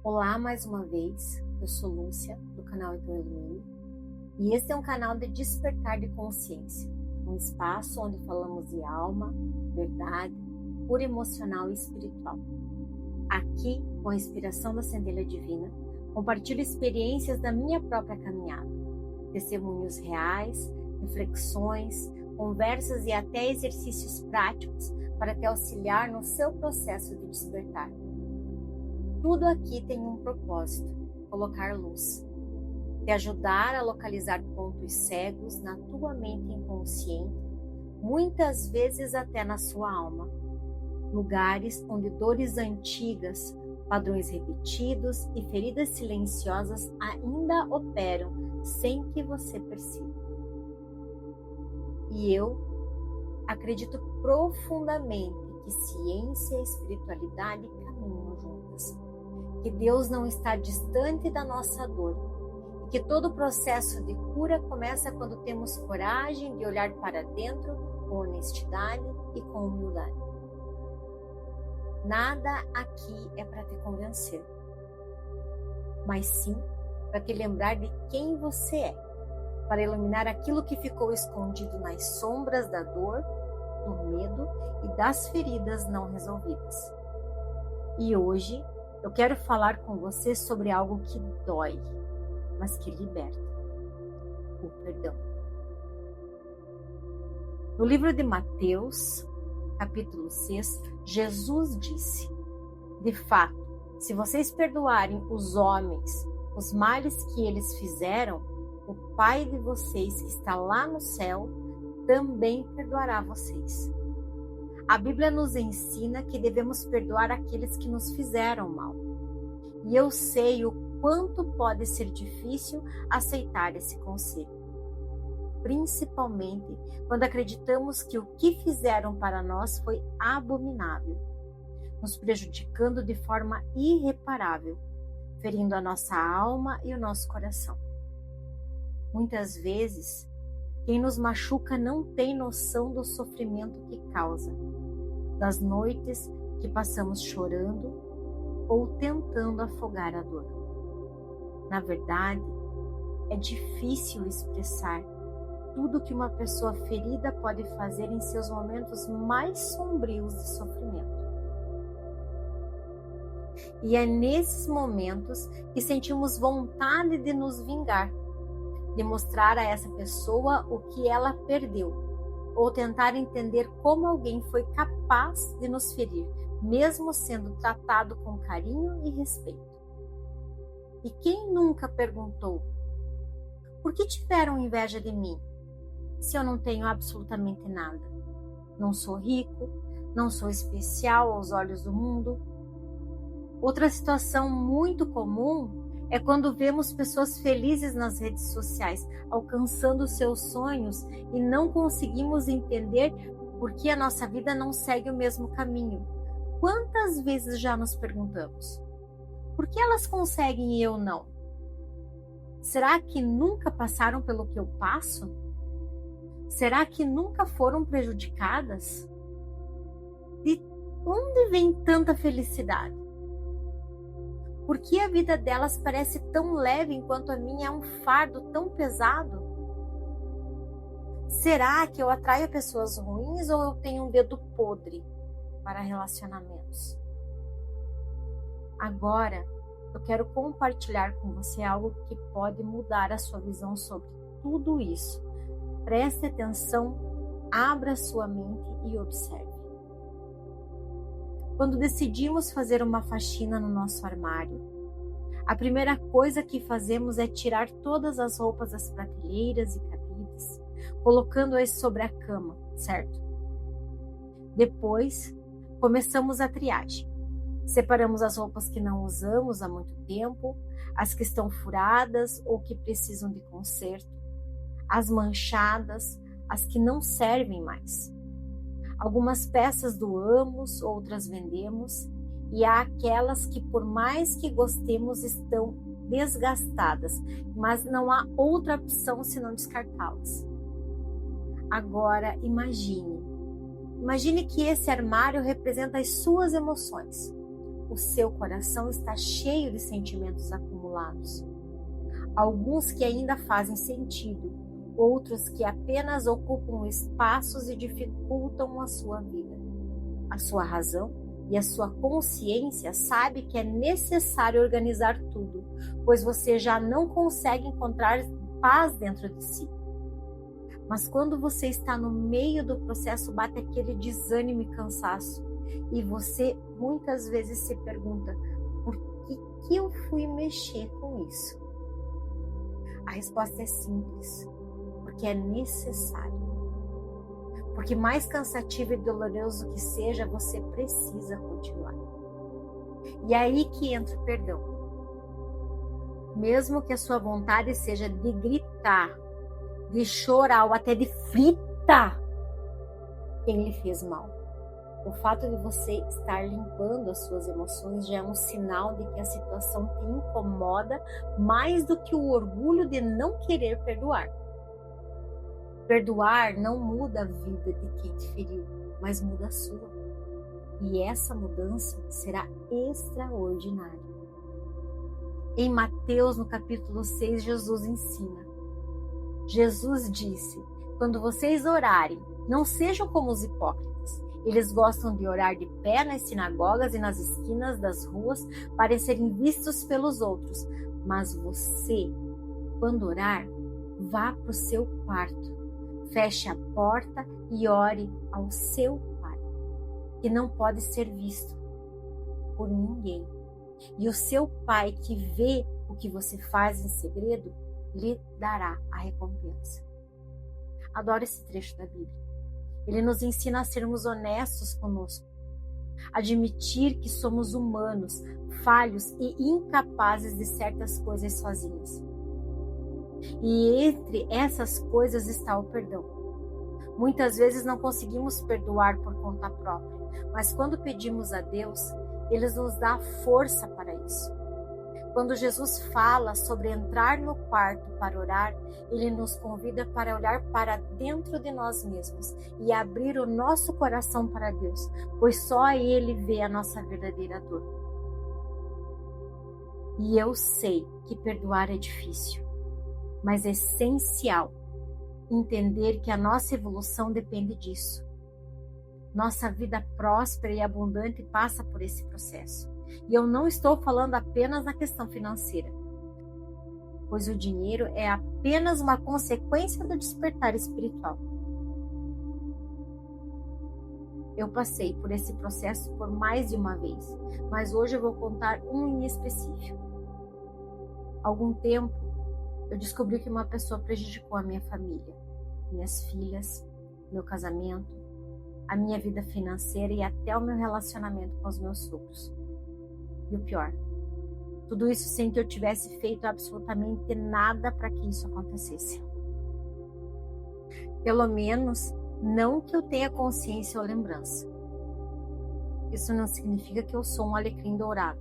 Olá mais uma vez, eu sou Lúcia, do canal Então Ilumine, e esse é um canal de despertar de consciência, um espaço onde falamos de alma, verdade, cura emocional e espiritual. Aqui, com a inspiração da Centelha Divina, compartilho experiências da minha própria caminhada, testemunhos reais, reflexões, conversas e até exercícios práticos para te auxiliar no seu processo de despertar. Tudo aqui tem um propósito, colocar luz, te ajudar a localizar pontos cegos na tua mente inconsciente, muitas vezes até na sua alma. Lugares onde dores antigas, padrões repetidos e feridas silenciosas ainda operam sem que você perceba. E eu acredito profundamente que ciência e espiritualidade caminham juntas. Que Deus não está distante da nossa dor e que todo o processo de cura começa quando temos coragem de olhar para dentro com honestidade e com humildade. Nada aqui é para te convencer, mas sim para te lembrar de quem você é, para iluminar aquilo que ficou escondido nas sombras da dor, do medo e das feridas não resolvidas. E hoje eu quero falar com você sobre algo que dói, mas que liberta: o perdão. No livro de Mateus, capítulo 6, Jesus disse: de fato, se vocês perdoarem os homens os males que eles fizeram, o Pai de vocês que está lá no céu também perdoará vocês. A Bíblia nos ensina que devemos perdoar aqueles que nos fizeram mal. E eu sei o quanto pode ser difícil aceitar esse conselho. Principalmente quando acreditamos que o que fizeram para nós foi abominável, nos prejudicando de forma irreparável, ferindo a nossa alma e o nosso coração. Muitas vezes, quem nos machuca não tem noção do sofrimento que causa, das noites que passamos chorando ou tentando afogar a dor. Na verdade, é difícil expressar tudo que uma pessoa ferida pode fazer em seus momentos mais sombrios de sofrimento. E é nesses momentos que sentimos vontade de nos vingar, de mostrar a essa pessoa o que ela perdeu, ou tentar entender como alguém foi capaz de nos ferir, mesmo sendo tratado com carinho e respeito. E quem nunca perguntou: por que tiveram inveja de mim, se eu não tenho absolutamente nada? Não sou rico, não sou especial aos olhos do mundo. Outra situação muito comum é quando vemos pessoas felizes nas redes sociais, alcançando seus sonhos e não conseguimos entender por que a nossa vida não segue o mesmo caminho. Quantas vezes já nos perguntamos: por que elas conseguem e eu não? Será que nunca passaram pelo que eu passo? Será que nunca foram prejudicadas? De onde vem tanta felicidade? Por que a vida delas parece tão leve enquanto a minha é um fardo tão pesado? Será que eu atraio pessoas ruins ou eu tenho um dedo podre para relacionamentos? Agora, eu quero compartilhar com você algo que pode mudar a sua visão sobre tudo isso. Preste atenção, abra sua mente e observe. Quando decidimos fazer uma faxina no nosso armário, a primeira coisa que fazemos é tirar todas as roupas das prateleiras e cabides, colocando-as sobre a cama, certo? Depois, começamos a triagem. Separamos as roupas que não usamos há muito tempo, as que estão furadas ou que precisam de conserto, as manchadas, as que não servem mais. Algumas peças doamos, outras vendemos, e há aquelas que, por mais que gostemos, estão desgastadas, mas não há outra opção senão descartá-las. Agora imagine que esse armário representa as suas emoções, o seu coração está cheio de sentimentos acumulados. Alguns que ainda fazem sentido, outros que apenas ocupam espaços e dificultam a sua vida. A sua razão e a sua consciência sabe que é necessário organizar tudo, pois você já não consegue encontrar paz dentro de si. Mas quando você está no meio do processo, bate aquele desânimo e cansaço, e você muitas vezes se pergunta: por que eu fui mexer com isso? A resposta é simples: porque é necessário. Porque mais cansativo e doloroso que seja, você precisa continuar. E é aí que entra o perdão. Mesmo que a sua vontade seja de gritar, de chorar ou até de fritar quem lhe fez mal, o fato de você estar limpando as suas emoções já é um sinal de que a situação te incomoda mais do que o orgulho de não querer perdoar. Perdoar não muda a vida de quem te feriu, mas muda a sua. E essa mudança será extraordinária. Em Mateus, no capítulo 6, Jesus ensina. Jesus disse: quando vocês orarem, não sejam como os hipócritas. Eles gostam de orar de pé nas sinagogas e nas esquinas das ruas para serem vistos pelos outros. Mas você, quando orar, vá para o seu quarto. Feche a porta e ore ao seu Pai, que não pode ser visto por ninguém. E o seu Pai, que vê o que você faz em segredo, lhe dará a recompensa. Adoro esse trecho da Bíblia. Ele nos ensina a sermos honestos conosco, admitir que somos humanos, falhos e incapazes de certas coisas sozinhos. E entre essas coisas está o perdão. Muitas vezes não conseguimos perdoar por conta própria, mas quando pedimos a Deus, Ele nos dá força para isso. Quando Jesus fala sobre entrar no quarto para orar, Ele nos convida para olhar para dentro de nós mesmos e abrir o nosso coração para Deus, pois só Ele vê a nossa verdadeira dor. E eu sei que perdoar é difícil, mas é essencial entender que a nossa evolução depende disso. Nossa vida próspera e abundante passa por esse processo. E eu não estou falando apenas na questão financeira, pois o dinheiro é apenas uma consequência do despertar espiritual. Eu passei por esse processo por mais de uma vez, mas hoje eu vou contar um em específico. Há algum tempo, eu descobri que uma pessoa prejudicou a minha família, minhas filhas, meu casamento, a minha vida financeira e até o meu relacionamento com os meus sogros. E o pior, tudo isso sem que eu tivesse feito absolutamente nada para que isso acontecesse. Pelo menos, não que eu tenha consciência ou lembrança. Isso não significa que eu sou um alecrim dourado.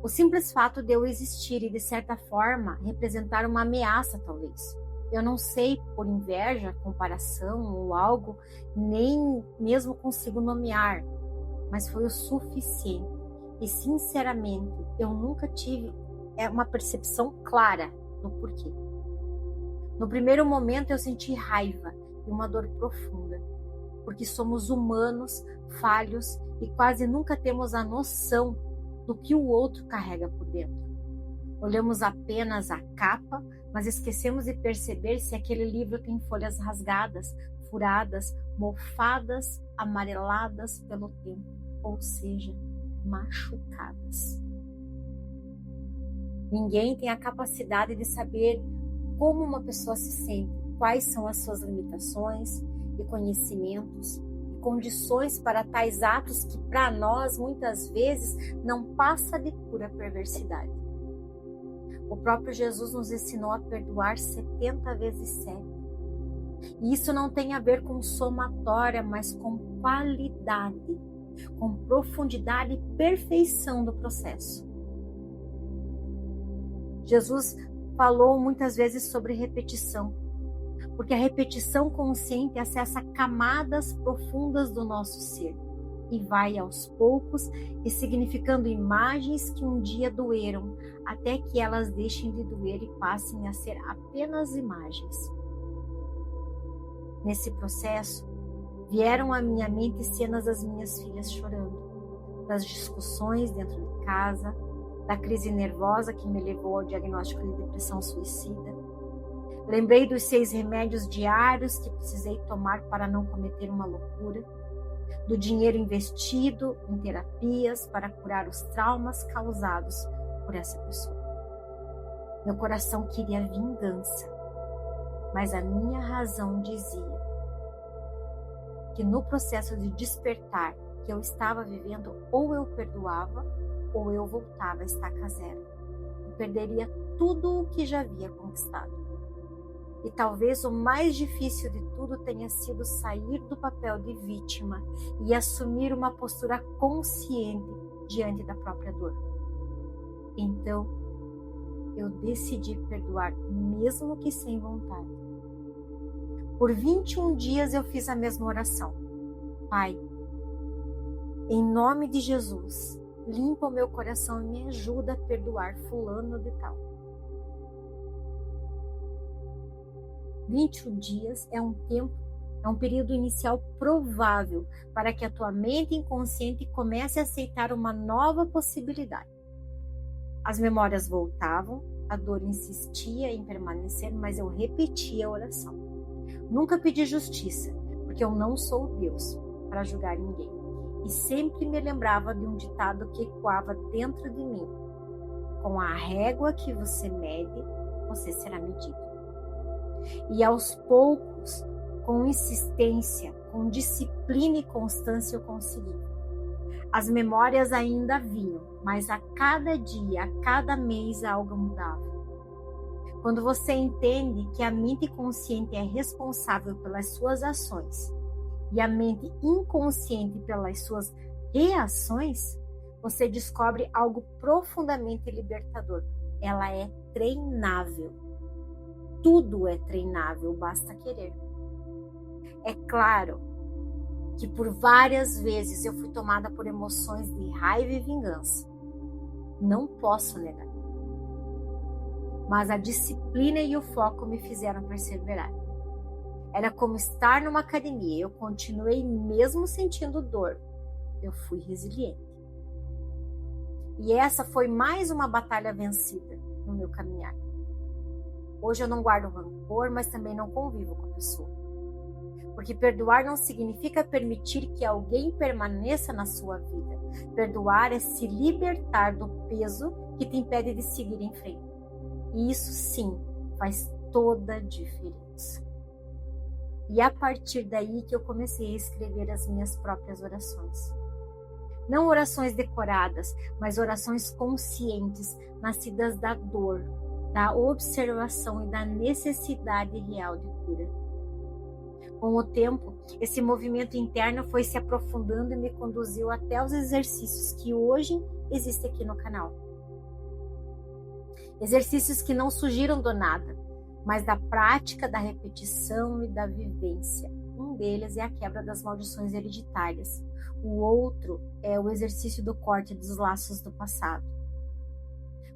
O simples fato de eu existir e, de certa forma, representar uma ameaça, talvez. Eu não sei, por inveja, comparação ou algo, nem mesmo consigo nomear, mas foi o suficiente. E, sinceramente, eu nunca tive uma percepção clara do porquê. No primeiro momento, eu senti raiva e uma dor profunda, porque somos humanos, falhos e quase nunca temos a noção do que o outro carrega por dentro. Olhamos apenas a capa, mas esquecemos de perceber se aquele livro tem folhas rasgadas, furadas, mofadas, amareladas pelo tempo, ou seja, machucadas. Ninguém tem a capacidade de saber como uma pessoa se sente, quais são as suas limitações e conhecimentos e condições para tais atos que para nós muitas vezes não passa de pura perversidade. O próprio Jesus nos ensinou a perdoar 70 vezes 7. E isso não tem a ver com somatória, mas com qualidade, com profundidade e perfeição do processo. Jesus falou muitas vezes sobre repetição, porque a repetição consciente acessa camadas profundas do nosso ser. e vai aos poucos, ressignificando imagens que um dia doeram, até que elas deixem de doer e passem a ser apenas imagens. Nesse processo, vieram à minha mente cenas das minhas filhas chorando, das discussões dentro de casa, da crise nervosa que me levou ao diagnóstico de depressão suicida. Lembrei dos 6 remédios diários que precisei tomar para não cometer uma loucura, do dinheiro investido em terapias para curar os traumas causados por essa pessoa. Meu coração queria vingança, mas a minha razão dizia que no processo de despertar que eu estava vivendo, ou eu perdoava, ou eu voltava a estaca zero e perderia tudo o que já havia conquistado. E talvez o mais difícil de tudo tenha sido sair do papel de vítima e assumir uma postura consciente diante da própria dor. Então, eu decidi perdoar, mesmo que sem vontade. Por 21 dias eu fiz a mesma oração. Pai, em nome de Jesus, limpa o meu coração e me ajuda a perdoar fulano de tal. 21 dias é um período inicial provável para que a tua mente inconsciente comece a aceitar uma nova possibilidade. As memórias voltavam, a dor insistia em permanecer, mas eu repetia a oração. Nunca pedi justiça, porque eu não sou Deus para julgar ninguém. E sempre me lembrava de um ditado que ecoava dentro de mim: com a régua que você mede, você será medido. E aos poucos, com insistência, com disciplina e constância, eu consegui. As memórias ainda vinham, mas a cada dia, a cada mês, algo mudava. Quando você entende que a mente consciente é responsável pelas suas ações e a mente inconsciente pelas suas reações, você descobre algo profundamente libertador. Ela é treinável. Tudo é treinável, basta querer. É claro que por várias vezes eu fui tomada por emoções de raiva e vingança. Não posso negar. Mas a disciplina e o foco me fizeram perseverar. Era como estar numa academia. Eu continuei mesmo sentindo dor. Eu fui resiliente. E essa foi mais uma batalha vencida no meu caminhar. Hoje eu não guardo rancor, mas também não convivo com a pessoa. Porque perdoar não significa permitir que alguém permaneça na sua vida. Perdoar é se libertar do peso que te impede de seguir em frente. E isso sim faz toda a diferença. E a partir daí que eu comecei a escrever as minhas próprias orações. Não orações decoradas, mas orações conscientes, nascidas da dor, da observação e da necessidade real de cura. Com o tempo, esse movimento interno foi se aprofundando e me conduziu até os exercícios que hoje existem aqui no canal. Exercícios que não surgiram do nada, mas da prática, da repetição e da vivência. Um deles é a quebra das maldições hereditárias. O outro é o exercício do corte dos laços do passado.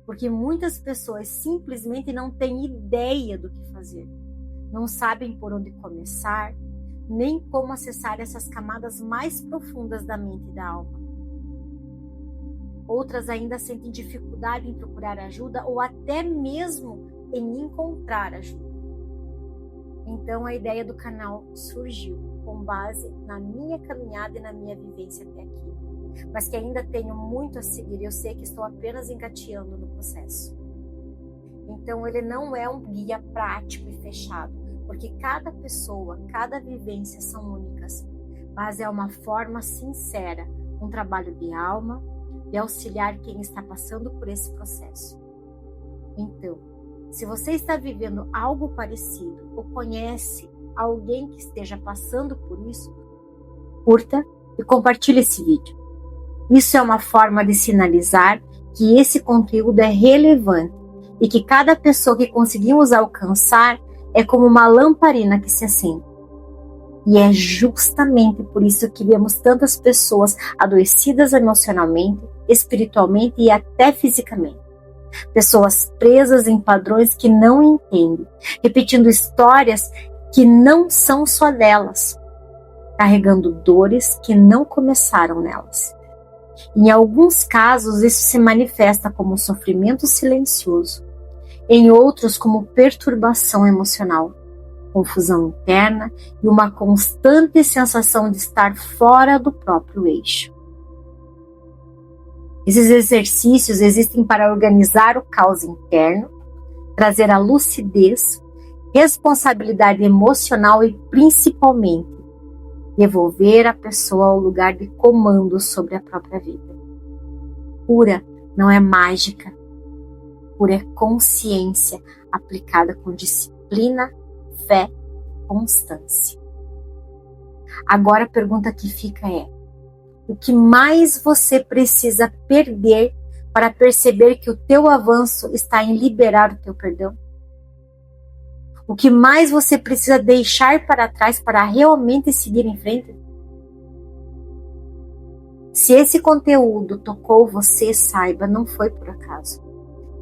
Porque muitas pessoas simplesmente não têm ideia do que fazer. Não sabem por onde começar, nem como acessar essas camadas mais profundas da mente e da alma. Outras ainda sentem dificuldade em procurar ajuda ou até mesmo em encontrar ajuda. Então a ideia do canal surgiu com base na minha caminhada e na minha vivência até aqui. Mas que ainda tenho muito a seguir e eu sei que estou apenas engateando no processo. Então ele não é um guia prático e fechado, porque cada pessoa, cada vivência são únicas, mas é uma forma sincera, um trabalho de alma, de auxiliar quem está passando por esse processo. Então, se você está vivendo algo parecido ou conhece alguém que esteja passando por isso, curta e compartilhe esse vídeo. Isso é uma forma de sinalizar que esse conteúdo é relevante e que cada pessoa que conseguimos alcançar é como uma lamparina que se acende. E é justamente por isso que vemos tantas pessoas adoecidas emocionalmente, espiritualmente e até fisicamente. Pessoas presas em padrões que não entendem, repetindo histórias que não são só delas, carregando dores que não começaram nelas. Em alguns casos, isso se manifesta como sofrimento silencioso, em outros como perturbação emocional, confusão interna e uma constante sensação de estar fora do próprio eixo. Esses exercícios existem para organizar o caos interno, trazer a lucidez, responsabilidade emocional e, principalmente, devolver a pessoa ao lugar de comando sobre a própria vida. Cura não é mágica, cura é consciência aplicada com disciplina, fé e constância. Agora a pergunta que fica é: o que mais você precisa perder para perceber que o teu avanço está em liberar o teu perdão? O que mais você precisa deixar para trás para realmente seguir em frente? Se esse conteúdo tocou você, saiba, não foi por acaso.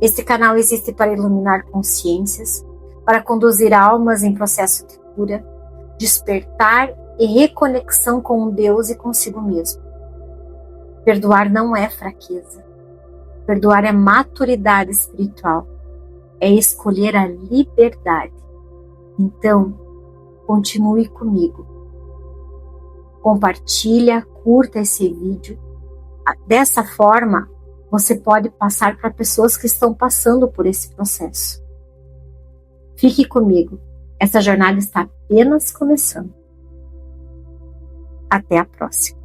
Este canal existe para iluminar consciências, para conduzir almas em processo de cura, despertar e reconexão com Deus e consigo mesmo. Perdoar não é fraqueza. Perdoar é maturidade espiritual. É escolher a liberdade. Então, continue comigo. Compartilha, curta esse vídeo. Dessa forma, você pode passar para pessoas que estão passando por esse processo. Fique comigo. Essa jornada está apenas começando. Até a próxima.